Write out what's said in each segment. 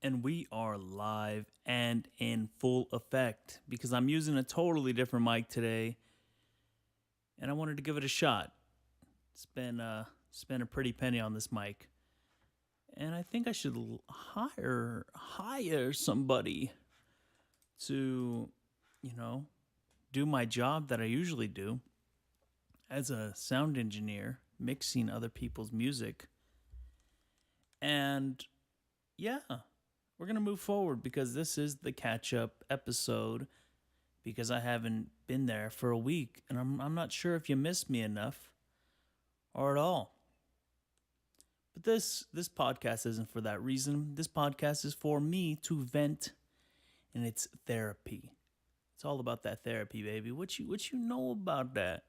And we are live and in full effect because I'm using a totally different mic today and I wanted to give it a shot. Spend a pretty penny on this mic. And I think I should hire somebody to, you know, do my job that I usually do as a sound engineer, mixing other people's music. And yeah, we're going to move forward because this is the catch up episode because I haven't been there for a week and I'm not sure if you missed me enough or at all. But this podcast isn't for that reason. This podcast is for me to vent, and it's therapy. It's all about that therapy, baby. What you know about that?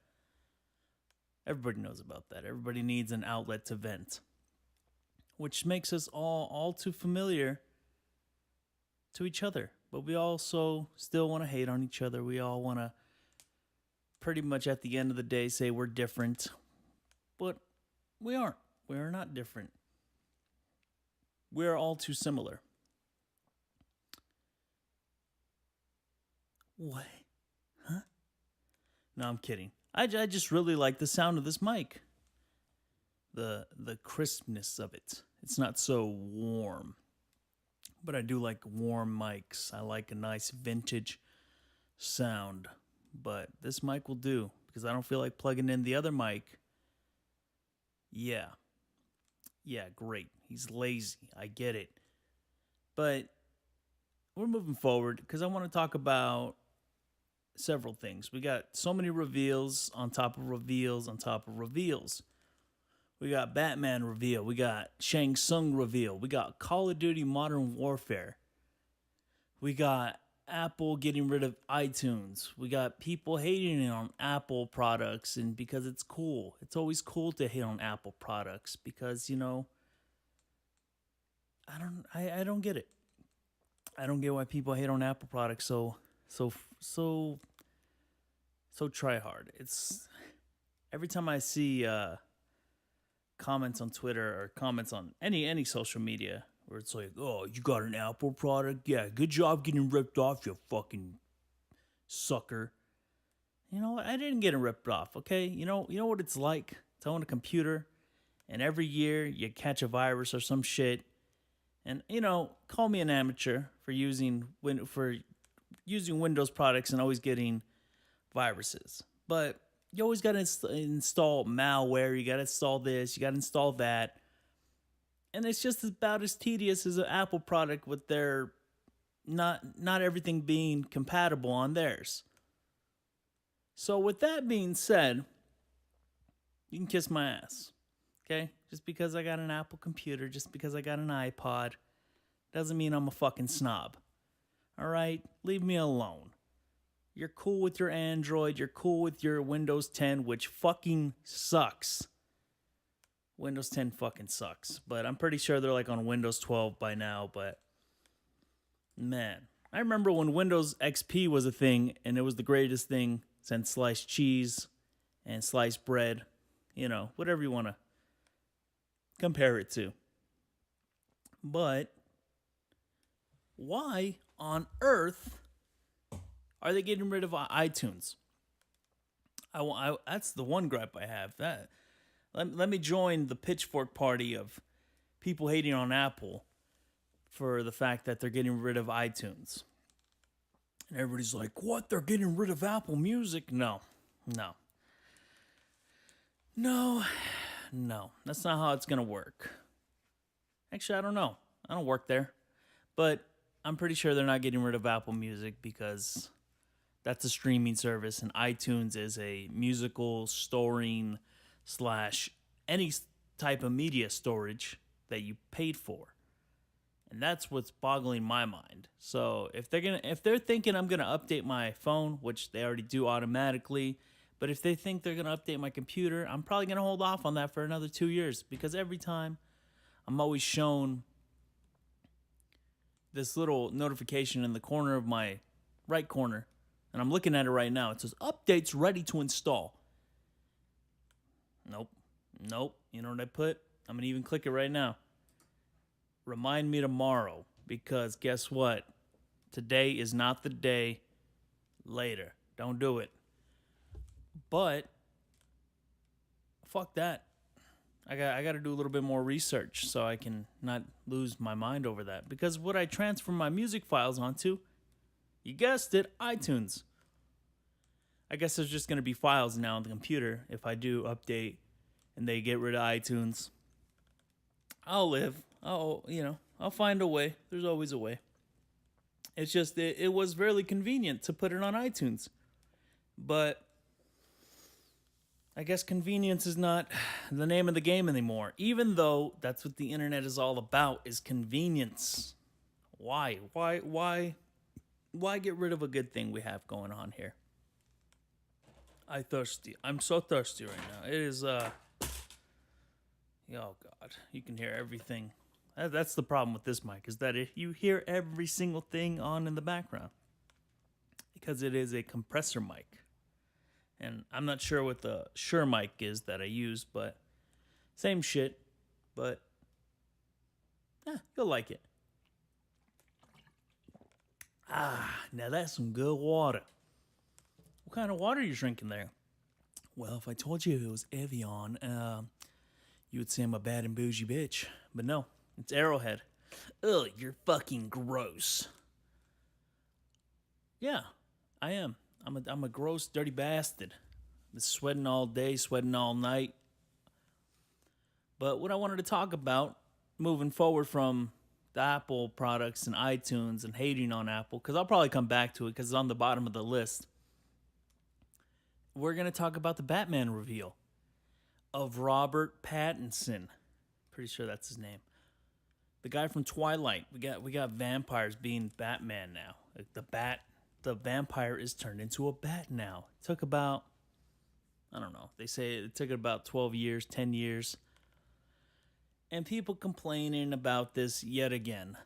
Everybody knows about that. Everybody needs an outlet to vent, which makes us all too familiar to each other. But we also still want to hate on each other. We all want to pretty much at the end of the day say we're different, but we aren't. We are not different. We are all too similar. What? Huh? No, I'm kidding. I just really like the sound of this mic. The crispness of it. It's not so warm. But I do like warm mics. I like a nice vintage sound. But this mic will do because I don't feel like plugging in the other mic. Yeah, great. He's lazy. I get it. But we're moving forward because I want to talk about several things. We got so many reveals on top of reveals on top of reveals. We got Batman reveal. We got Shang Tsung reveal. We got Call of Duty Modern Warfare. We got Apple getting rid of iTunes. We got people hating on Apple products and because it's cool. It's always cool to hate on Apple products because, I don't get it. I don't get why people hate on Apple products so try hard. It's every time I see comments on Twitter or comments on any social media where it's like, oh, you got an Apple product? Yeah, good job getting ripped off, you fucking sucker. You know what? I didn't get ripped off, okay? You know what it's like to own a computer and every year you catch a virus or some shit. And, call me an amateur for using Windows products and always getting viruses. But you always got to install malware. You got to install this. You got to install that. And it's just about as tedious as an Apple product with their not everything being compatible on theirs. So with that being said, you can kiss my ass. Okay? Just because I got an Apple computer, just because I got an iPod, doesn't mean I'm a fucking snob. All right? Leave me alone. You're cool with your Android. You're cool with your Windows 10, which fucking sucks. Windows 10 fucking sucks. But I'm pretty sure they're like on Windows 12 by now. But, man, I remember when Windows XP was a thing, and it was the greatest thing since sliced cheese and sliced bread. Whatever you want to compare it to. But why on earth are they getting rid of iTunes? That's the one gripe I have. Let me join the pitchfork party of people hating on Apple for the fact that they're getting rid of iTunes. And everybody's like, what? They're getting rid of Apple Music? No. That's not how it's going to work. Actually, I don't know. I don't work there. But I'm pretty sure they're not getting rid of Apple Music because that's a streaming service and iTunes is a musical storing / any type of media storage that you paid for. And that's what's boggling my mind. So if they're thinking I'm gonna update my phone, which they already do automatically, but if they think they're gonna update my computer, I'm probably gonna hold off on that for another 2 years because every time I'm always shown this little notification in the corner of my right corner, and I'm looking at it right now. It says updates ready to install. Nope. You know what I put? I'm gonna even click it right now. Remind me tomorrow. because guess what? Today is not the day. Later. Don't do it. But fuck that. I got to do a little bit more research so I can not lose my mind over that. Because what I transfer my music files onto, you guessed it, iTunes. I guess there's just going to be files now on the computer if I do update and they get rid of iTunes. I'll live. I'll find a way. There's always a way. It's just, it was really convenient to put it on iTunes. But I guess convenience is not the name of the game anymore. Even though that's what the internet is all about, is convenience. Why? Why get rid of a good thing we have going on here? I'm so thirsty right now. It is, oh God, you can hear everything. That's the problem with this mic, is that you hear every single thing on in the background. Because it is a compressor mic. And I'm not sure what the Shure mic is that I use, but same shit. But, you'll like it. Now that's some good water. What kind of water are you drinking there? Well, if I told you it was Evian, you would say I'm a bad and bougie bitch. But no, it's Arrowhead. Ugh, you're fucking gross. Yeah, I am. I'm a gross, dirty bastard. Been sweating all day, sweating all night. But what I wanted to talk about, moving forward from the Apple products and iTunes and hating on Apple, because I'll probably come back to it because it's on the bottom of the list. We're going to talk about the Batman reveal of Robert Pattinson. Pretty sure that's his name. The guy from Twilight. We got vampires being Batman now. Like the vampire is turned into a bat now. It took about, I don't know, they say it took about 12 years, 10 years. And people complaining about this yet again.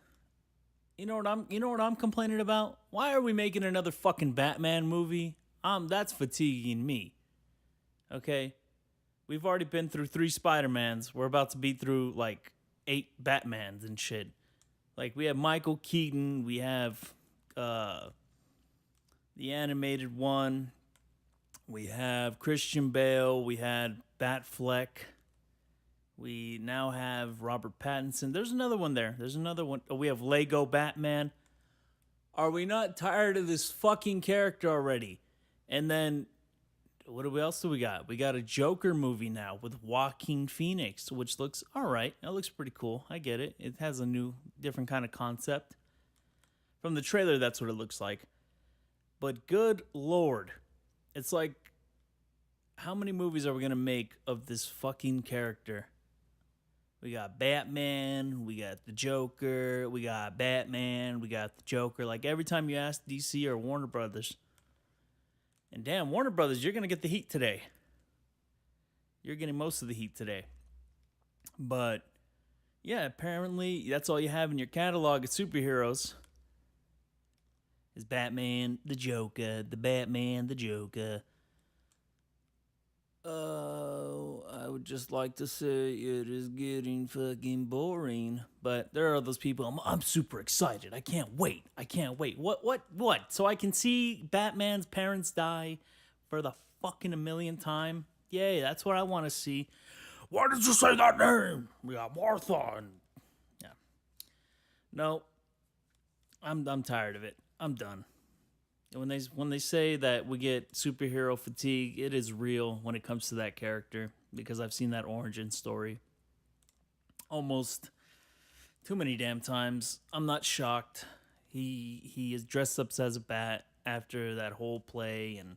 You know what I'm complaining about? Why are we making another fucking Batman movie? That's fatiguing me. Okay? We've already been through 3 Spider-Mans. We're about to be through like 8 Batmans and shit. Like we have Michael Keaton, we have the animated one, we have Christian Bale, we had Batfleck. We now have Robert Pattinson. There's another one there. There's another one. Oh, we have Lego Batman. Are we not tired of this fucking character already? And then, what else do we got? We got a Joker movie now with Joaquin Phoenix, which looks all right. That looks pretty cool. I get it. It has a new, different kind of concept. From the trailer, that's what it looks like. But good Lord. It's like, how many movies are we going to make of this fucking character? We got Batman, we got the Joker, we got Batman, we got the Joker. Like every time you ask DC or Warner Brothers, and damn, Warner Brothers, you're going to get the heat today. You're getting most of the heat today. But yeah, apparently that's all you have in your catalog of superheroes. Is Batman, the Joker, the Batman, the Joker. I would just like to say it is getting fucking boring. But there are those people, I'm super excited. I can't wait. What? So I can see Batman's parents die for the fucking 1,000,000th time? Yay, that's what I want to see. Why did you say that name? We got Martha. And yeah. No, I'm tired of it. I'm done. When they say that we get superhero fatigue, it is real when it comes to that character, because I've seen that origin story almost too many damn times. I'm not shocked. He is dressed up as a bat after that whole play, and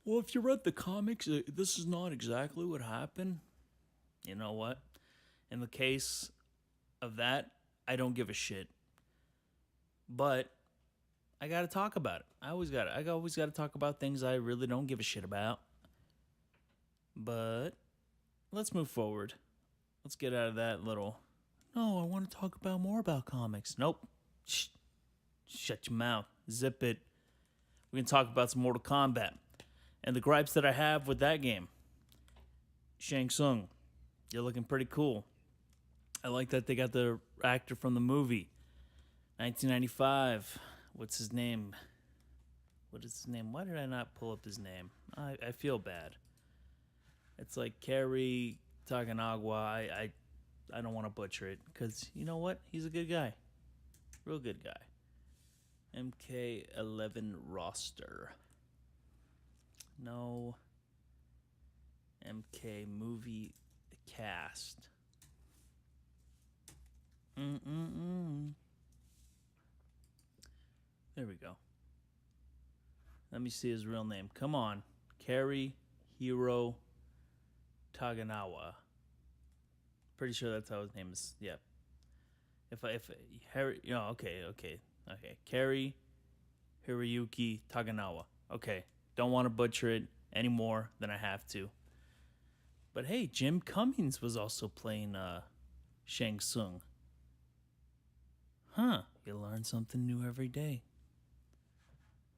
well, if you read the comics, this is not exactly what happened. You know what? In the case of that, I don't give a shit. But I gotta talk about it. I always gotta talk about things I really don't give a shit about. But let's move forward. Let's get out of that little, no, I want to talk about more about comics. Nope. Shut your mouth. Zip it. We can talk about some Mortal Kombat. And the gripes that I have with that game. Shang Tsung, you're looking pretty cool. I like that they got the actor from the movie. 1995. What's his name? What is his name? Why did I not pull up his name? I feel bad. It's like Kerry Taganagwa. I don't want to butcher it because you know what? He's a good guy. Real good guy. MK11 roster. No. MK movie cast. There we go. Let me see his real name. Come on. Kerry Hiro Taganawa. Pretty sure that's how his name is. Yep. If Harry, okay. Kerry Hiroyuki Taganawa. Okay. Don't want to butcher it any more than I have to. But hey, Jim Cummings was also playing Shang Tsung. Huh. You learn something new every day.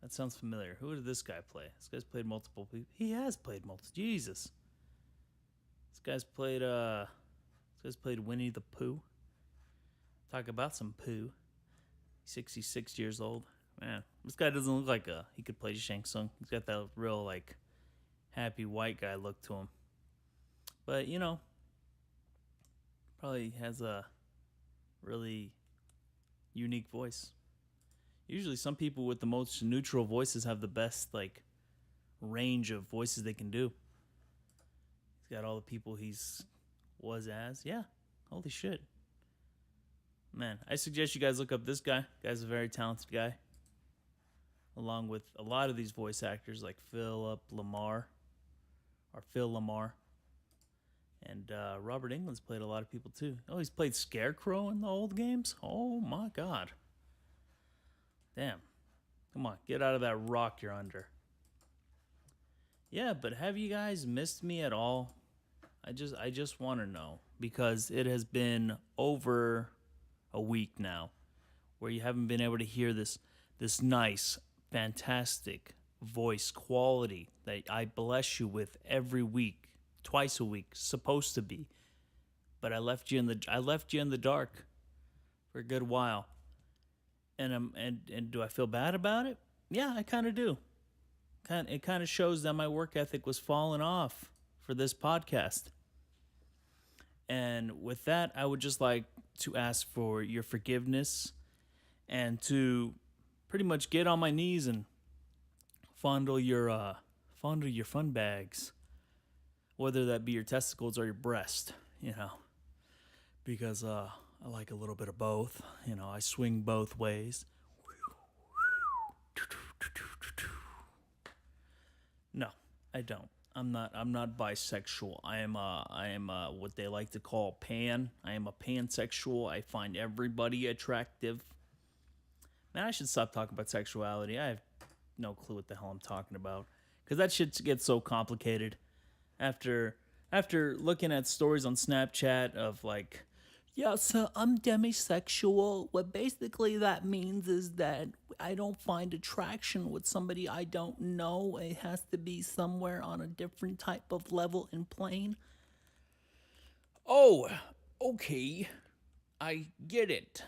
That sounds familiar. Who did this guy play? This guy's played multiple people. He has played multiple. Jesus. This guy's played Winnie the Pooh. Talk about some poo. 66 years old. Man, this guy doesn't look like he could play Shang Tsung. He's got that real like happy white guy look to him. But probably has a really unique voice. Usually some people with the most neutral voices have the best like range of voices they can do. He's got all the people he's was as. Yeah. Holy shit. Man, I suggest you guys look up this guy. Guy's a very talented guy. Along with a lot of these voice actors like Phil Lamar. And Robert Englund's played a lot of people too. Oh, he's played Scarecrow in the old games? Oh my god. Damn. Come on, get out of that rock you're under. Yeah, but have you guys missed me at all? I just want to know because it has been over a week now where you haven't been able to hear this nice, fantastic voice quality that I bless you with every week, twice a week, supposed to be. But I left you in the dark for a good while. And do I feel bad about it? Yeah, I kind of do. It kind of shows that my work ethic was falling off for this podcast. And with that, I would just like to ask for your forgiveness and to pretty much get on my knees and fondle your fun bags, whether that be your testicles or your breast, because I like a little bit of both. I swing both ways. No, I don't. I'm not bisexual. I am what they like to call pan. I am a pansexual. I find everybody attractive. Man, I should stop talking about sexuality. I have no clue what the hell I'm talking about because that shit gets so complicated. After looking at stories on Snapchat of like, yeah, so I'm demisexual. What basically that means is that I don't find attraction with somebody I don't know. It has to be somewhere on a different type of level and plane. Oh, okay. I get it.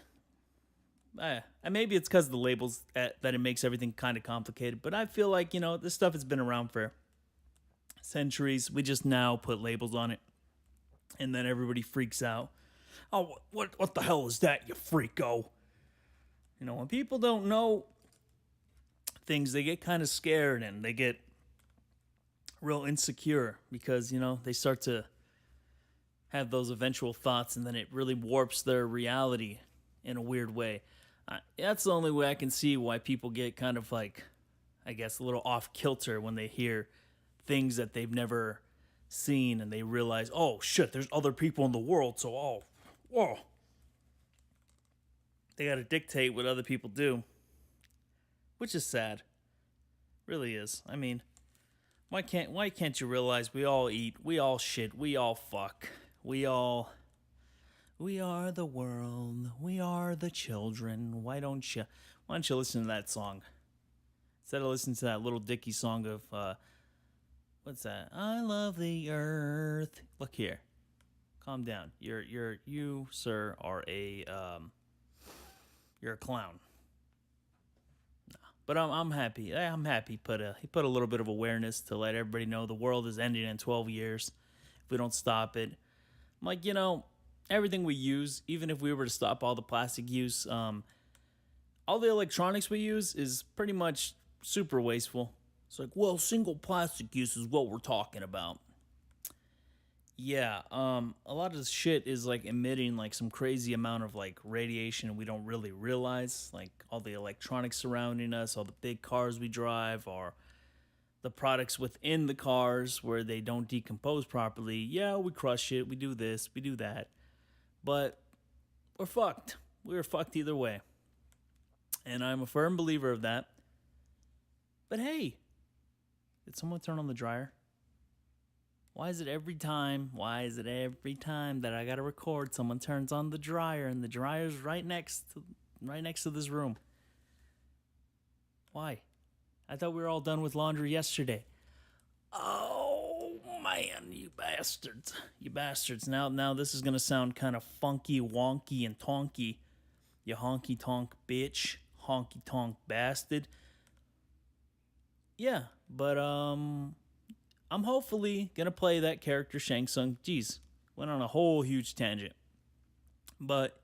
Maybe it's because of the labels that it makes everything kind of complicated. But I feel like, this stuff has been around for centuries. We just now put labels on it. And then everybody freaks out. Oh, what the hell is that, you freako? When people don't know things, they get kind of scared and they get real insecure because, they start to have those eventual thoughts and then it really warps their reality in a weird way. That's the only way I can see why people get kind of like, I guess, a little off kilter when they hear things that they've never seen and they realize, oh shit, there's other people in the world, so whoa. They gotta dictate what other people do. Which is sad. Really is. I mean, why can't you realize we all eat, we all shit, we all fuck. We are the world. We are the children. Why don't you listen to that song? Instead of listening to that Little Dicky song of what's that? I love the earth. Look here. Calm down. You, sir, are you're a clown. But I'm happy. I'm happy. He put a little bit of awareness to let everybody know the world is ending in 12 years if we don't stop it. I'm like, everything we use, even if we were to stop all the plastic use, all the electronics we use is pretty much super wasteful. It's like, well, single plastic use is what we're talking about. Yeah, a lot of this shit is like emitting like some crazy amount of like radiation we don't really realize. Like all the electronics surrounding us, all the big cars we drive, or the products within the cars where they don't decompose properly. Yeah, we crush it, we do this, we do that. But we're fucked. We're fucked either way. And I'm a firm believer of that. But hey, did someone turn on the dryer? Why is it every time that I gotta record, someone turns on the dryer and the dryer's right next to this room? Why? I thought we were all done with laundry yesterday. Oh man, you bastards. You bastards. Now this is gonna sound kind of funky, wonky, and tonky. You honky tonk bitch. Honky tonk bastard. Yeah, but I'm hopefully gonna play that character Shang Tsung. Jeez, went on a whole huge tangent. But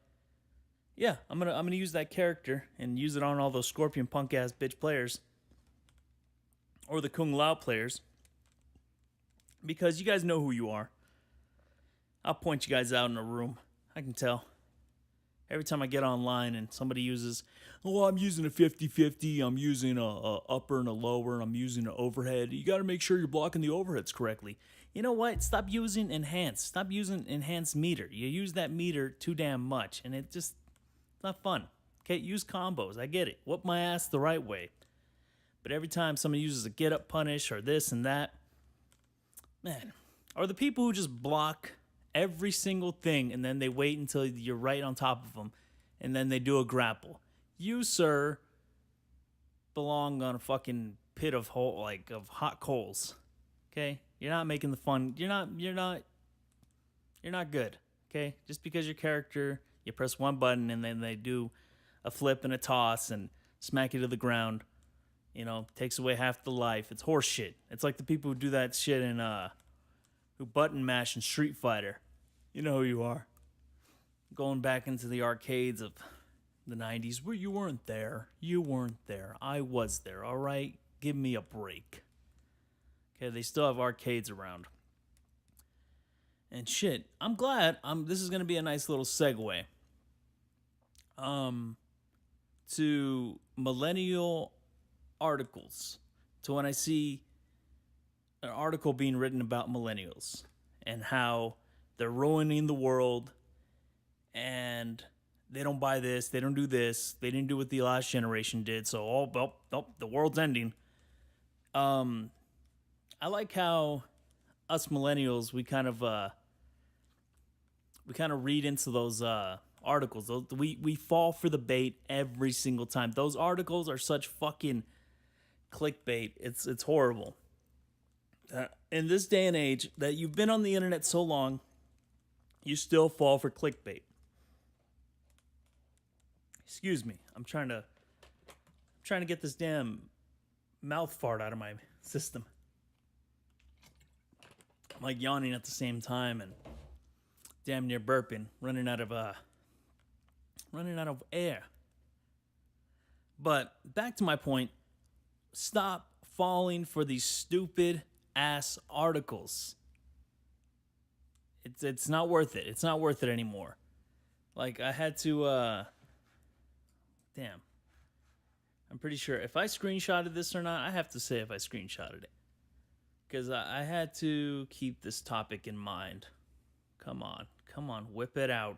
yeah, I'm gonna use that character and use it on all those Scorpion punk ass bitch players. Or the Kung Lao players. Because you guys know who you are. I'll point you guys out in a room. I can tell. Every time I get online and somebody uses, I'm using a 50-50, I'm using a upper and a lower, and I'm using an overhead. You got to make sure you're blocking the overheads correctly. You know what? Stop using enhance. Stop using enhanced meter. You use that meter too damn much, and it's not fun. Okay, use combos. I get it. Whoop my ass the right way. But every time somebody uses a get up punish or this and that, man, are the people who just block every single thing and then they wait until you're right on top of them and then they do a grapple. You, sir, belong on a fucking pit of hot coals. Okay? You're not making the fun. You're not good. Okay? Just because your character, you press one button and then they do a flip and a toss and smack you to the ground, takes away half the life. It's horse shit. It's like the people who do that shit in who button mash in Street Fighter. You know who you are. Going back into the arcades of the 90s where you weren't there. You weren't there. I was there, all right? Give me a break. Okay, they still have arcades around. And shit, I'm glad. This is going to be a nice little segue. To millennial articles. To when I see an article being written about millennials and how they're ruining the world and they don't buy this, they don't do this, they didn't do what the last generation did, so the world's ending. I like how us millennials we kind of read into those articles. We fall for the bait every single time. Those articles are such fucking clickbait. It's horrible. In this day and age that you've been on the internet so long, you still fall for clickbait. Excuse me. I'm trying to get this damn mouth fart out of my system. I'm like yawning at the same time and damn near burping, running out of air. But back to my point, stop falling for these stupid ass articles. It's not worth it. It's not worth it anymore. Like I had to damn. I'm pretty sure if I screenshotted this or not, I have to say if I screenshotted it. Because I had to keep this topic in mind. Come on, whip it out.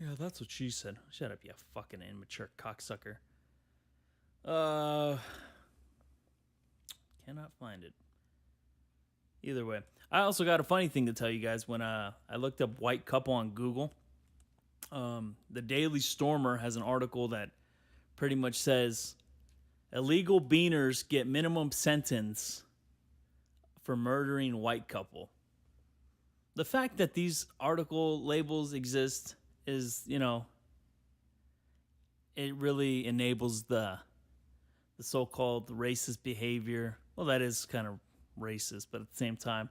Yeah, that's what she said. Shut up, you fucking immature cocksucker. Cannot find it. Either way. I also got a funny thing to tell you guys. When I looked up white couple on Google, the Daily Stormer has an article that pretty much says illegal beaners get minimum sentence for murdering white couple. The fact that these article labels exist is, it really enables the so-called racist behavior. Well, that is kind of racist, but at the same time,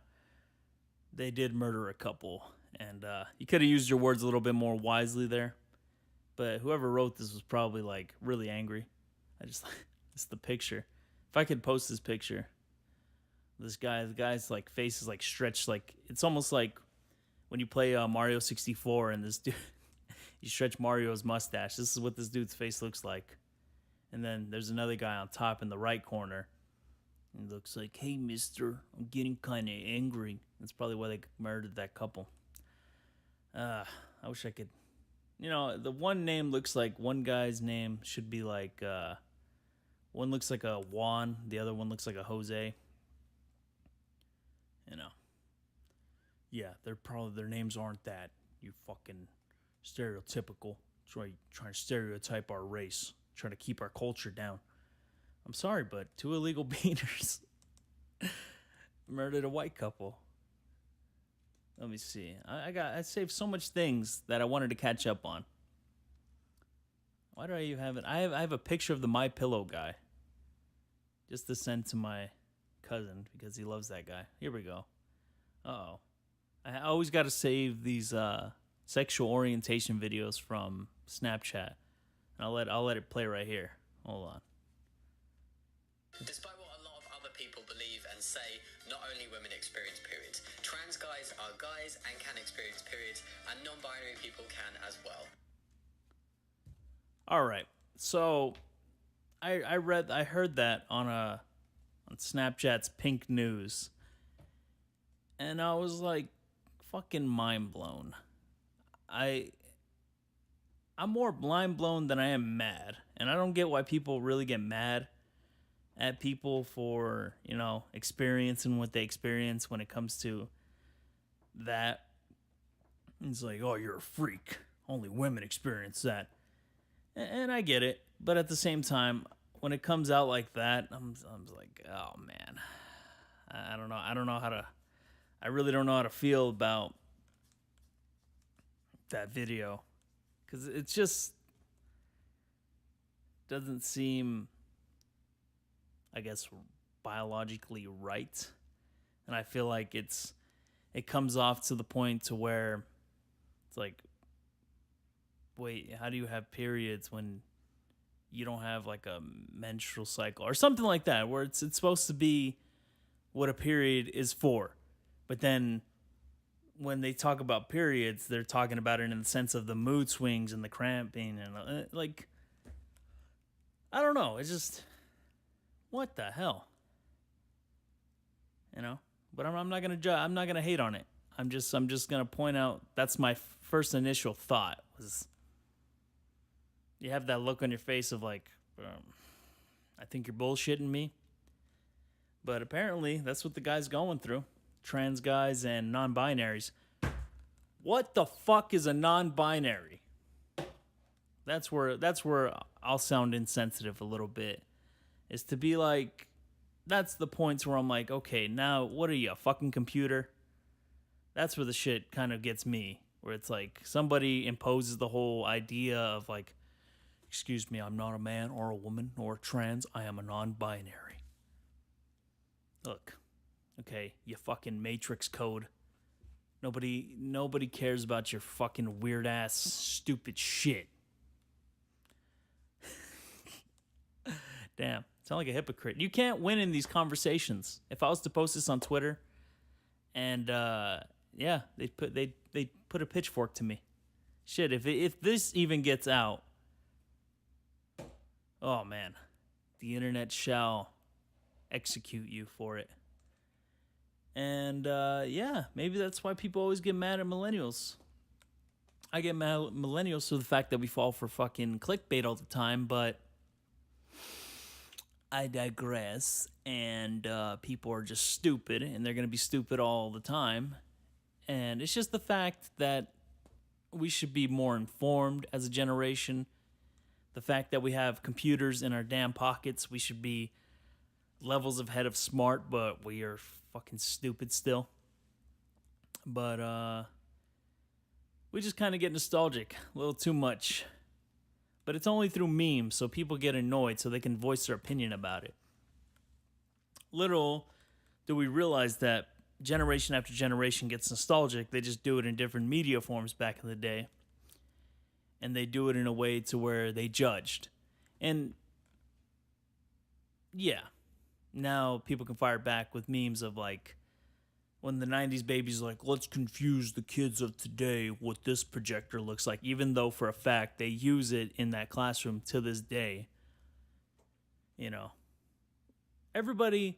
they did murder a couple, and you could have used your words a little bit more wisely there. But whoever wrote this was probably like really angry. I just it's the picture. If I could post this picture, the guy's like face is like stretched, like it's almost like when you play Mario 64 and this dude, you stretch Mario's mustache. This is what this dude's face looks like. And then there's another guy on top in the right corner. He looks like, hey, mister, I'm getting kind of angry. That's probably why they murdered that couple. I wish I could. You know, the one name looks like one guy's name should be like, one looks like a Juan, the other one looks like a Jose. You know. Yeah, their names aren't that. You fucking stereotypical. Trying to stereotype our race. Trying to keep our culture down. I'm sorry, but two illegal beaters murdered a white couple. Let me see. I saved so much things that I wanted to catch up on. Why do I even have it? I have a picture of the My Pillow guy. Just to send to my cousin because he loves that guy. Here we go. Uh-oh. I always got to save these sexual orientation videos from Snapchat. And I'll let it play right here. Hold on. Despite what a lot of other people believe and say, not only women experience periods. Trans guys are guys and can experience periods, and non-binary people can as well. All right. So I heard that on Snapchat's Pink News. And I was like fucking mind blown. I'm more mind blown than I am mad. And I don't get why people really get mad at people for, you know, experiencing what they experience when it comes to that. It's like, oh, you're a freak. Only women experience that. And I get it. But at the same time, when it comes out like that, I'm like, oh, man. I don't know how to... I really don't know how to feel about that video. Because it just doesn't seem, I guess, biologically right. And I feel like it comes off to the point to where it's like, wait, how do you have periods when you don't have like a menstrual cycle or something like that, where it's supposed to be what a period is for. But then when they talk about periods, they're talking about it in the sense of the mood swings and the cramping and like, I don't know. It's just, what the hell? You know? But I'm not gonna judge. I'm not gonna hate on it. I'm just gonna point out that's my first initial thought was. You have that look on your face of like, I think you're bullshitting me. But apparently, that's what the guy's going through. Trans guys and non-binaries. What the fuck is a non-binary? That's where I'll sound insensitive a little bit. Is to be like, that's the points where I'm like, okay, now what are you, a fucking computer? That's where the shit kind of gets me. Where it's like somebody imposes the whole idea of like, excuse me, I'm not a man or a woman or trans. I am a non-binary. Look, okay, you fucking matrix code. Nobody cares about your fucking weird ass stupid shit. Damn, sound like a hypocrite. You can't win in these conversations. If I was to post this on Twitter, and yeah, they put a pitchfork to me. Shit, if this even gets out. Oh, man. The internet shall execute you for it. And, yeah, maybe that's why people always get mad at millennials. I get mad at millennials for the fact that we fall for fucking clickbait all the time, but I digress. And people are just stupid, and they're going to be stupid all the time. And it's just the fact that we should be more informed as a generation. The fact that we have computers in our damn pockets, we should be levels ahead of smart, but we are fucking stupid still. But we just kind of get nostalgic, a little too much. but it's only through memes, so people get annoyed so they can voice their opinion about it. Little do we realize that generation after generation gets nostalgic. They just do it in different media forms back in the day. And they do it in a way to where they judged. And yeah, now people can fire back with memes of like when the 90s babies like, let's confuse the kids of today what this projector looks like, even though for a fact they use it in that classroom to this day. You know, everybody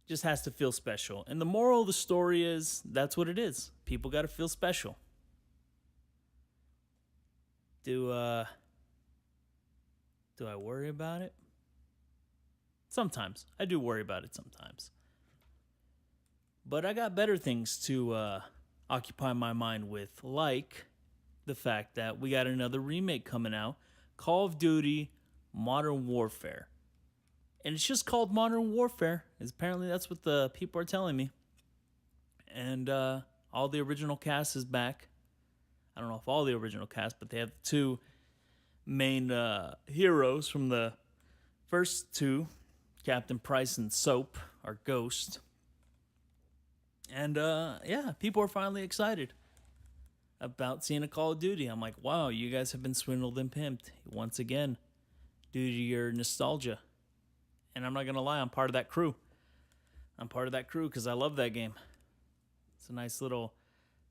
just has to feel special. And the moral of the story is that's what it is. People got to feel special. Do I worry about it? Sometimes. I do worry about it sometimes. But I got better things to occupy my mind with, like the fact that we got another remake coming out, Call of Duty Modern Warfare. And it's just called Modern Warfare. Apparently that's what the people are telling me. And all the original cast is back. I don't know if all the original cast, but they have the two main heroes from the first two, Captain Price and Soap, or Ghost. And yeah, people are finally excited about seeing a Call of Duty. I'm like, wow, you guys have been swindled and pimped once again due to your nostalgia. And I'm not going to lie, I'm part of that crew. I'm part of that crew because I love that game. It's a nice little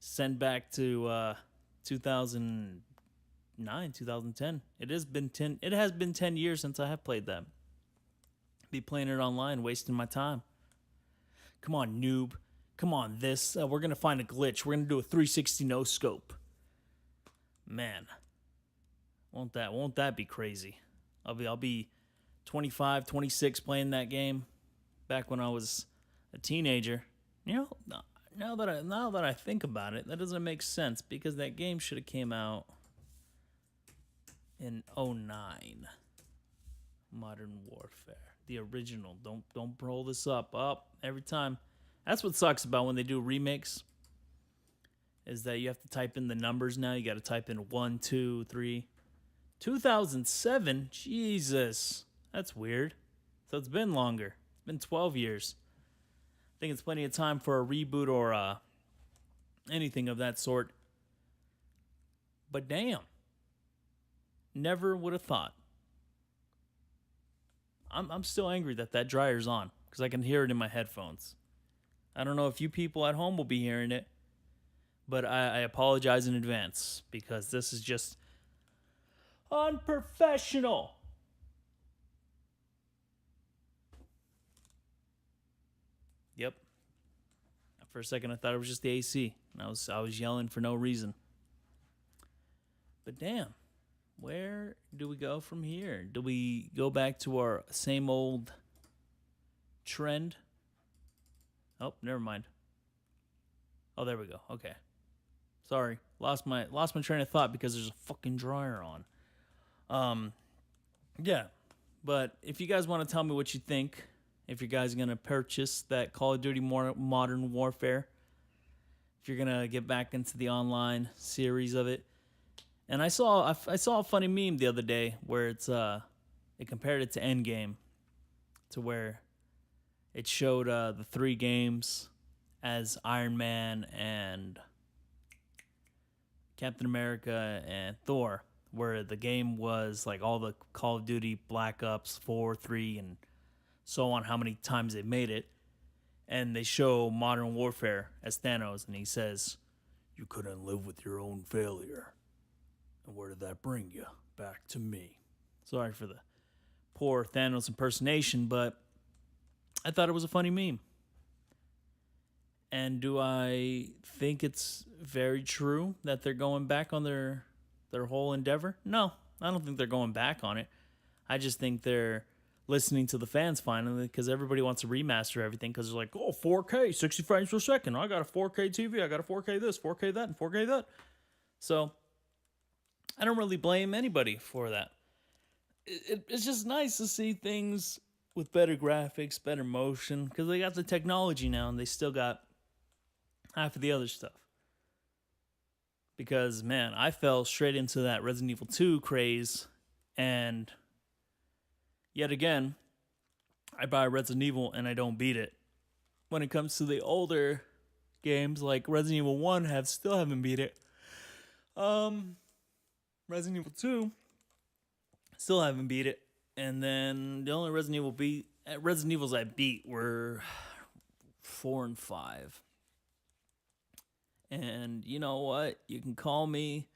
send back to 2009, 2010. It has been 10 years since I have played that. Be playing it online, wasting my time. Come on, noob. Come on, this. We're going to find a glitch. We're going to do a 360 no scope. Man. Won't that be crazy? I'll be 25, 26 playing that game back when I was a teenager. You know, now that I think about it, that doesn't make sense because that game should have came out in 2009. Modern Warfare, the original. Don't roll this up every time. That's what sucks about when they do remakes. Is that you have to type in the numbers now. You got to type in 1, 2, 3. 2007? Jesus. That's weird. So it's been longer. It's been 12 years. I think it's plenty of time for a reboot or anything of that sort. But damn. Never would have thought. I'm still angry that dryer's on because I can hear it in my headphones. I don't know if you people at home will be hearing it, but I apologize in advance because this is just unprofessional. Yep. For a second, I thought it was just the AC, and I was yelling for no reason. But damn, where do we go from here? Do we go back to our same old trend? Oh, never mind. Oh, there we go. Okay. Sorry. Lost my train of thought because there's a fucking dryer on. Yeah. But if you guys want to tell me what you think, if you guys are going to purchase that Call of Duty Modern Warfare, if you're going to get back into the online series of it. And I saw a funny meme the other day where it compared it to Endgame, to where it showed the three games as Iron Man and Captain America and Thor, where the game was like all the Call of Duty Black Ops 4, 3, and so on, how many times they made it. And they show Modern Warfare as Thanos, and he says, "You couldn't live with your own failure. And where did that bring you? Back to me." Sorry for the poor Thanos impersonation, but I thought it was a funny meme. And do I think it's very true that they're going back on their whole endeavor? No, I don't think they're going back on it. I just think they're listening to the fans finally because everybody wants to remaster everything because they're like, oh, 4K, 60 frames per second. I got a 4K TV. I got a 4K this, 4K that, and 4K that. So I don't really blame anybody for that. It's just nice to see things with better graphics, better motion, because they got the technology now and they still got half of the other stuff. Because, man, I fell straight into that Resident Evil 2 craze And yet again, I buy Resident Evil and I don't beat it. When it comes to the older games like Resident Evil 1, still haven't beat it. Resident Evil 2, still haven't beat it. And then the only Resident Evils I beat were 4 and 5. And you know what? You can call me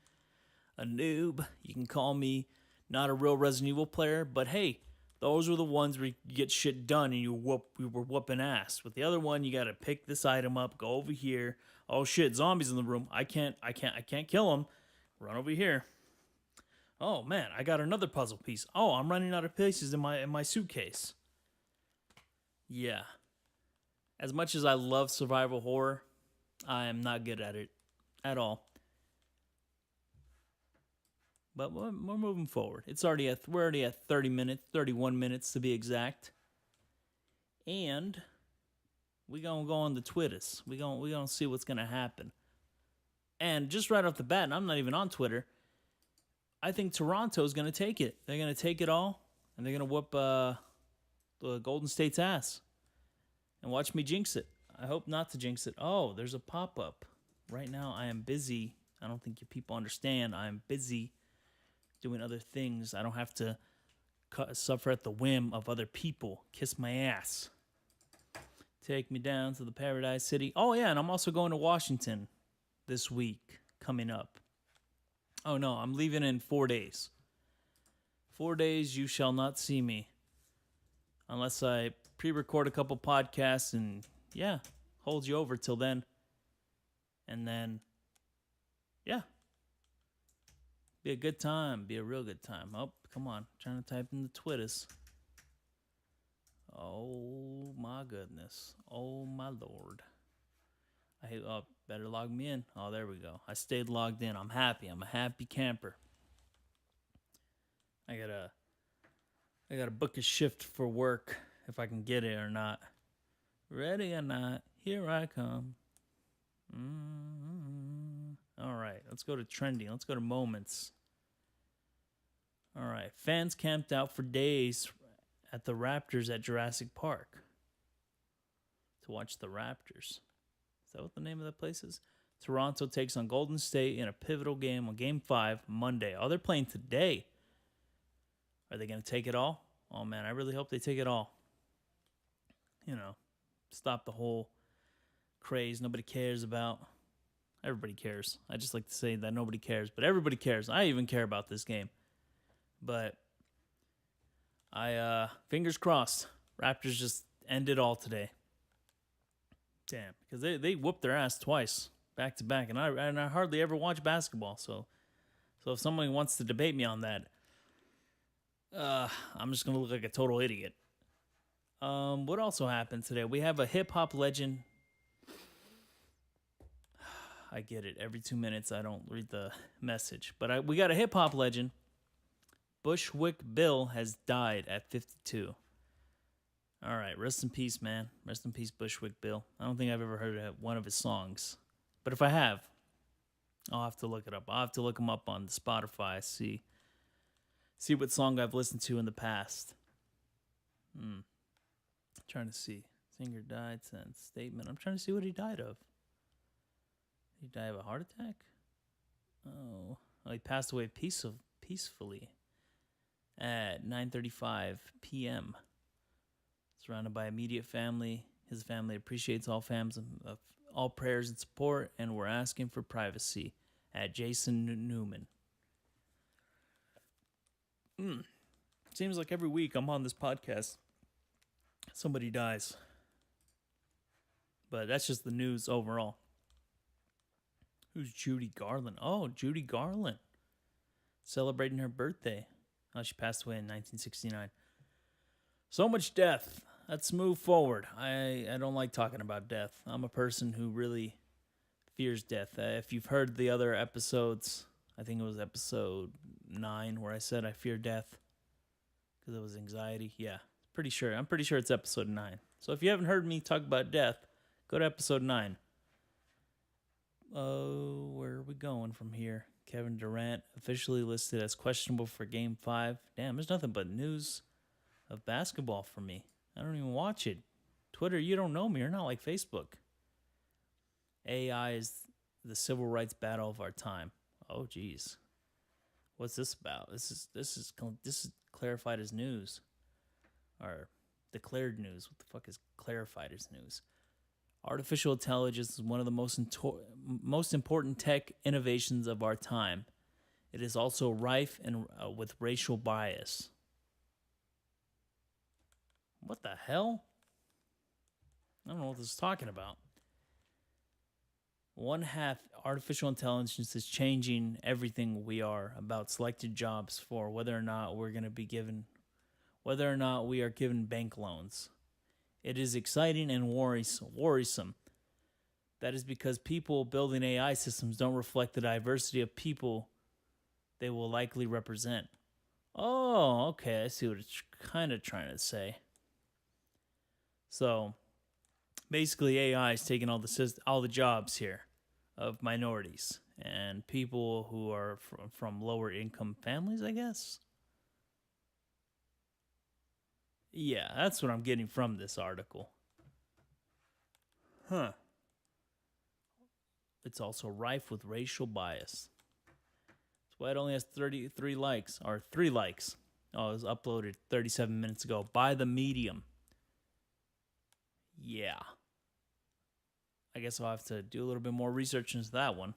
a noob. You can call me not a real Resident Evil player. But hey, those were the ones where you get shit done and you were whooping ass. With the other one, you got to pick this item up, go over here. Oh shit, zombies in the room. I can't kill them. Run over here. Oh man, I got another puzzle piece. Oh, I'm running out of pieces in my suitcase. Yeah. As much as I love survival horror, I am not good at it at all. But we're moving forward. We're already at 30 minutes, 31 minutes to be exact. And we gonna go on the Twitters. We gonna see what's gonna happen. And just right off the bat, and I'm not even on Twitter, I think Toronto's gonna take it. They're gonna take it all, and they're gonna whoop the Golden State's ass. And watch me jinx it. I hope not to jinx it. Oh, there's a pop-up. Right now, I am busy. I don't think you people understand. I am busy doing other things. I don't have to suffer at the whim of other people. Kiss my ass. Take me down to the Paradise City. Oh, yeah, and I'm also going to Washington this week coming up. Oh, no, I'm leaving in 4 days. 4 days, you shall not see me. Unless I pre-record a couple podcasts and, yeah, hold you over till then. And then, yeah. Be a good time. Be a real good time. Oh, come on. I'm trying to type in the Twitters. Oh, my goodness. Oh, my Lord. Better log me in. Oh, there we go. I stayed logged in. I'm happy. I'm a happy camper. I gotta book a shift for work if I can get it or not. Ready or not, here I come. All right, let's go to trending. Let's go to moments. All right, fans camped out for days at the Raptors at Jurassic Park to watch the Raptors. Is that what the name of that place is? Toronto takes on Golden State in a pivotal game on Game 5 Monday. Oh, they're playing today. Are they going to take it all? Oh, man, I really hope they take it all. You know, stop the whole craze nobody cares about. Everybody cares. I just like to say that nobody cares, but everybody cares. I even care about this game. But fingers crossed, Raptors just end it all today. Damn, because they whooped their ass twice, back to back, and I hardly ever watch basketball. So if somebody wants to debate me on that, I'm just gonna look like a total idiot. What also happened today? We have a hip hop legend. I get it. Every 2 minutes, I don't read the message, but we got a hip hop legend. Bushwick Bill has died at 52. All right, rest in peace, man. Rest in peace, Bushwick Bill. I don't think I've ever heard of one of his songs. But if I have, I'll have to look it up. I'll have to look him up on Spotify, see what song I've listened to in the past. Trying to see. Singer died since statement. I'm trying to see what he died of. Did he die of a heart attack? Oh, he passed away peacefully at 9:35 p.m. Surrounded by immediate family. His family appreciates all all prayers and support, and we're asking for privacy. At Jason Newman. Seems like every week I'm on this podcast, somebody dies. But that's just the news overall. Who's Judy Garland? Oh, Judy Garland. Celebrating her birthday. Oh, she passed away in 1969. So much death. Let's move forward. I don't like talking about death. I'm a person who really fears death. If you've heard the other episodes, I think it was episode 9 where I said I fear death because it was anxiety. Yeah, I'm pretty sure it's episode 9. So if you haven't heard me talk about death, go to episode 9. Oh, where are we going from here? Kevin Durant officially listed as questionable for Game 5. Damn, there's nothing but news of basketball for me. I don't even watch it. Twitter, you don't know me. You're not like Facebook. AI is the civil rights battle of our time. Oh, geez. What's this about? This is clarified as news, or declared news. What the fuck is clarified as news? Artificial intelligence is one of the most important tech innovations of our time. It is also rife and with racial bias. What the hell? I don't know what this is talking about. One half, artificial intelligence is changing everything we are about selected jobs for whether or not we are given bank loans. It is exciting and worrisome. That is because people building AI systems don't reflect the diversity of people they will likely represent. Oh, okay, I see what it's kind of trying to say. So, basically, AI is taking all the jobs here of minorities and people who are from lower income families, I guess. Yeah, that's what I'm getting from this article. Huh. It's also rife with racial bias. That's why it only has 33 likes, or 3 likes. Oh, it was uploaded 37 minutes ago by the Medium. Yeah. I guess I'll have to do a little bit more research into that one.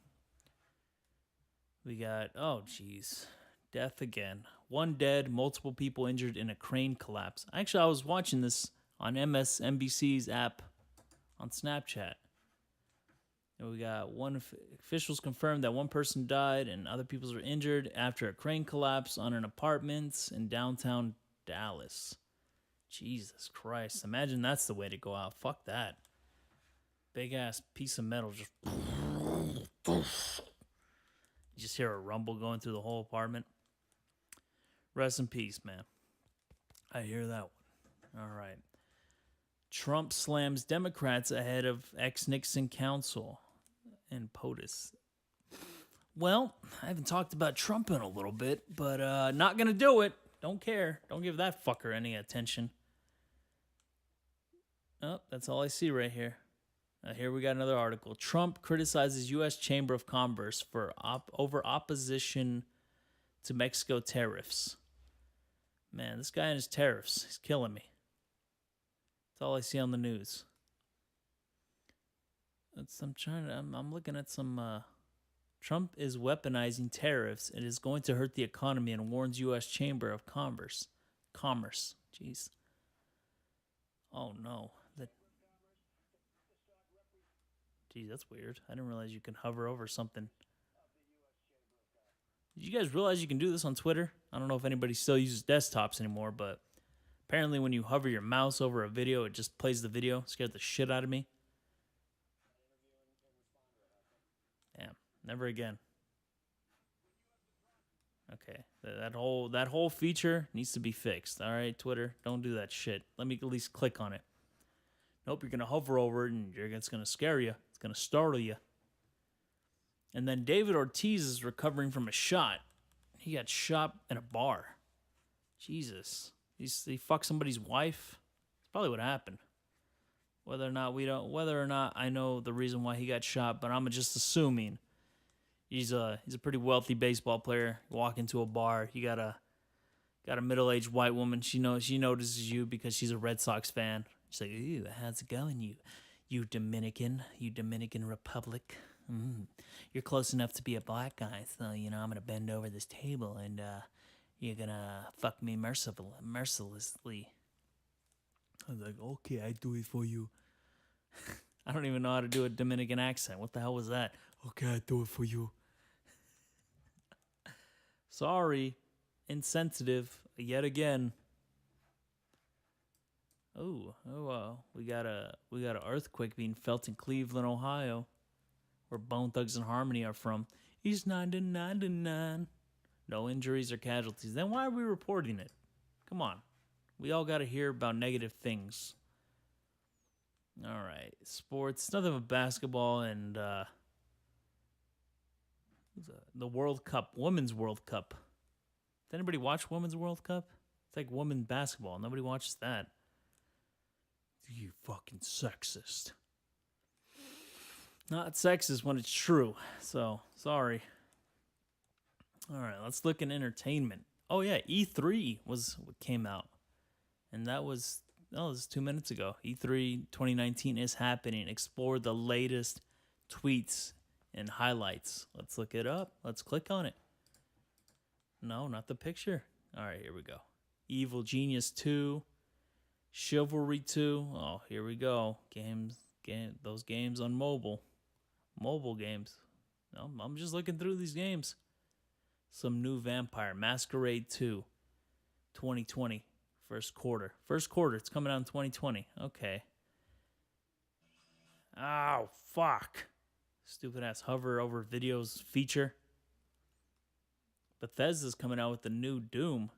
We got, oh, geez. Death again. 1 dead, multiple people injured in a crane collapse. Actually, I was watching this on MSNBC's app on Snapchat. And we got officials confirmed that 1 person died and other people were injured after a crane collapse on an apartment in downtown Dallas. Jesus Christ. Imagine that's the way to go out. Fuck that. Big ass piece of metal just. You just hear a rumble going through the whole apartment. Rest in peace, man. I hear that one. All right. Trump slams Democrats ahead of ex-Nixon counsel in POTUS. Well, I haven't talked about Trump in a little bit, but not going to do it. Don't care. Don't give that fucker any attention. Oh, that's all I see right here. Here we got another article. Trump criticizes U.S. Chamber of Commerce for over opposition to Mexico tariffs. Man, this guy and his tariffs, he's killing me. That's all I see on the news. I'm looking at some. Trump is weaponizing tariffs. It is going to hurt the economy and warns U.S. Chamber of Commerce. Jeez. Oh no. Geez, that's weird. I didn't realize you can hover over something. Did you guys realize you can do this on Twitter? I don't know if anybody still uses desktops anymore, but apparently when you hover your mouse over a video, it just plays the video. It scared the shit out of me. Damn, never again. Okay, that whole feature needs to be fixed. All right, Twitter, don't do that shit. Let me at least click on it. Nope, you're gonna hover over it and it's gonna scare you. It's gonna startle you. And then David Ortiz is recovering from a shot. He got shot in a bar. Jesus, he fucked somebody's wife. That's probably what happened. Whether or not I know the reason why he got shot, but I'm just assuming. He's a pretty wealthy baseball player. You walk into a bar, you got a middle-aged white woman. She notices you because she's a Red Sox fan. She's like, "Ooh, how's it going, you Dominican Republic? You're close enough to be a black guy, so I'm gonna bend over this table and you're gonna fuck me mercilessly." I was like, "Okay, I do it for you." I don't even know how to do a Dominican accent. What the hell was that? Okay, I do it for you. Sorry, insensitive yet again. We got an earthquake being felt in Cleveland, Ohio, where Bone Thugs and Harmony are from. He's 99. No injuries or casualties. Then why are we reporting it? Come on, we all got to hear about negative things. All right, sports. Nothing but basketball and The World Cup, Women's World Cup. Does anybody watch Women's World Cup? It's like women basketball. Nobody watches that. You fucking sexist. Not sexist when it's true. So, sorry. All right, let's look at entertainment. Oh, yeah, E3 was what came out. And that was, it was 2 minutes ago. E3 2019 is happening. Explore the latest tweets and highlights. Let's look it up. Let's click on it. No, not the picture. All right, here we go. Evil Genius 2. Chivalry 2. Oh, here we go. Those games on mobile. Mobile games. No, I'm just looking through these games. Some new Vampire. Masquerade 2. 2020. First quarter. It's coming out in 2020. Okay. Oh, fuck. Stupid ass hover over videos feature. Bethesda's coming out with the new Doom.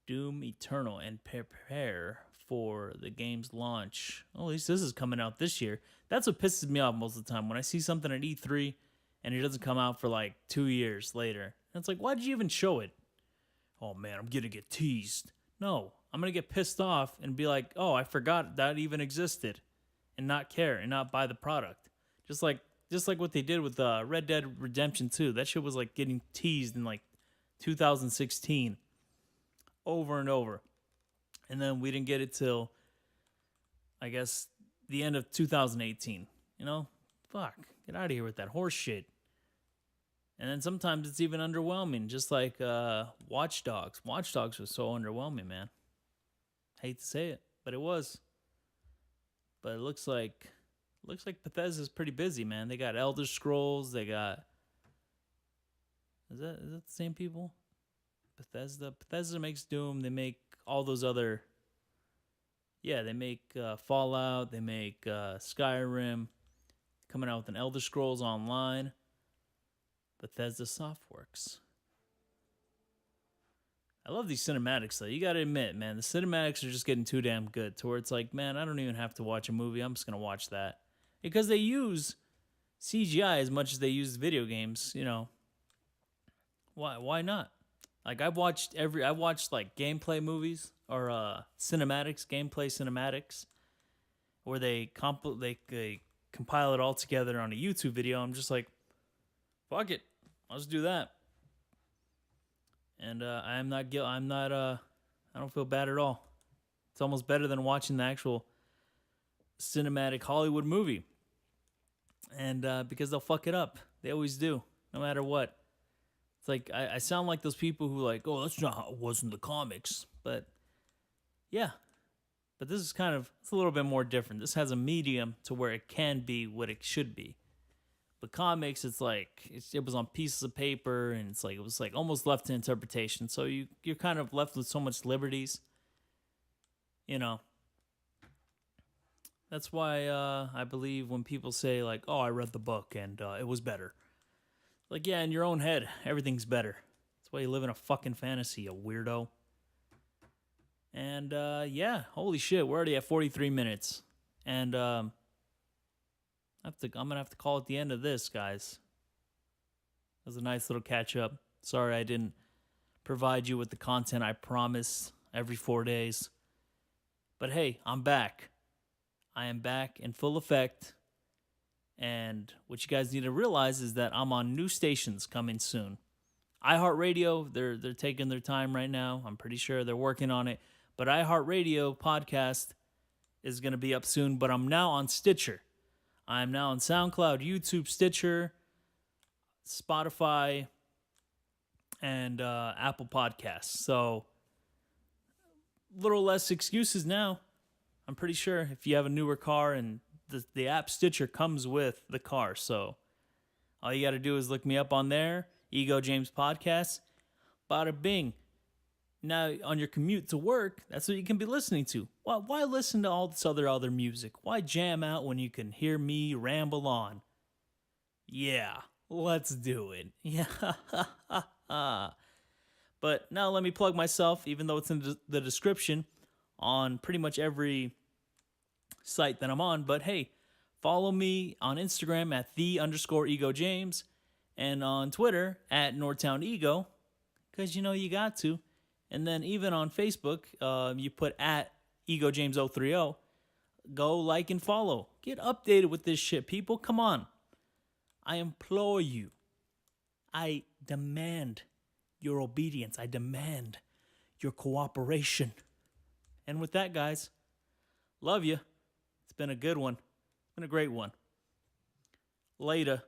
Doom Eternal, and prepare for the game's launch. Well, at least this is coming out this year. That's what pisses me off most of the time. When I see something at E3 and it doesn't come out for like 2 years later. And it's like, why did you even show it? Oh man, I'm gonna get teased. No, I'm gonna get pissed off and be like, oh, I forgot that even existed. And not care and not buy the product. Just like what they did with Red Dead Redemption 2. That shit was like getting teased in like 2016. Over and over. And then we didn't get it till, I guess, the end of 2018. You know? Fuck. Get out of here with that horse shit. And then sometimes it's even underwhelming. Just like Watch Dogs. Watch Dogs was so underwhelming, man. Hate to say it, but it was. But it looks like Bethesda's pretty busy, man. They got Elder Scrolls. They got... Is that the same people? Bethesda makes Doom. They make all those other... Yeah, they make Fallout. They make Skyrim. Coming out with an Elder Scrolls Online. Bethesda Softworks. I love these cinematics, though. You gotta admit, man, the cinematics are just getting too damn good to where it's like, man, I don't even have to watch a movie. I'm just gonna watch that. Because they use CGI as much as they use video games, you know. Why not? Like I watched like gameplay movies or gameplay cinematics, where they compile it all together on a YouTube video. I'm just like, fuck it, I'll just do that. And I don't feel bad at all. It's almost better than watching the actual cinematic Hollywood movie. And because they'll fuck it up, they always do, no matter what. It's like, I sound like those people who like, oh, that's not how it was in the comics. But, yeah. But this is it's a little bit more different. This has a medium to where it can be what it should be. But comics, it's like, it was on pieces of paper, and it's like, it was like almost left to interpretation. So you're kind of left with so much liberties. You know. That's why I believe when people say like, oh, I read the book and it was better. Like, yeah, in your own head, everything's better. That's why you live in a fucking fantasy, you weirdo. And, yeah, holy shit, we're already at 43 minutes. And, I'm gonna have to call it the end of this, guys. That was a nice little catch-up. Sorry I didn't provide you with the content I promise every 4 days. But hey, I'm back. I am back in full effect. And what you guys need to realize is that I'm on new stations coming soon. iHeartRadio, they're taking their time right now. I'm pretty sure they're working on it. But iHeartRadio podcast is going to be up soon. But I'm now on Stitcher. I'm now on SoundCloud, YouTube, Stitcher, Spotify, and Apple Podcasts. So, little less excuses now. I'm pretty sure if you have a newer car, and the app Stitcher comes with the car. So all you got to do is look me up on there, Ego James Podcast, bada bing. Now on your commute to work, that's what you can be listening to. Why listen to all this other music? Why jam out when you can hear me ramble on? Yeah, let's do it. Yeah. But now let me plug myself, even though it's in the description on pretty much every site that I'm on. But hey, follow me on Instagram at @the_EgoJames. And on Twitter, at Nortown Ego, because you know you got to. And then even on Facebook, you put at EgoJames030. Go like and follow. Get updated with this shit, people. Come on. I implore you. I demand your obedience. I demand your cooperation. And with that, guys, love you. It's been a good one. It's been a great one. Later.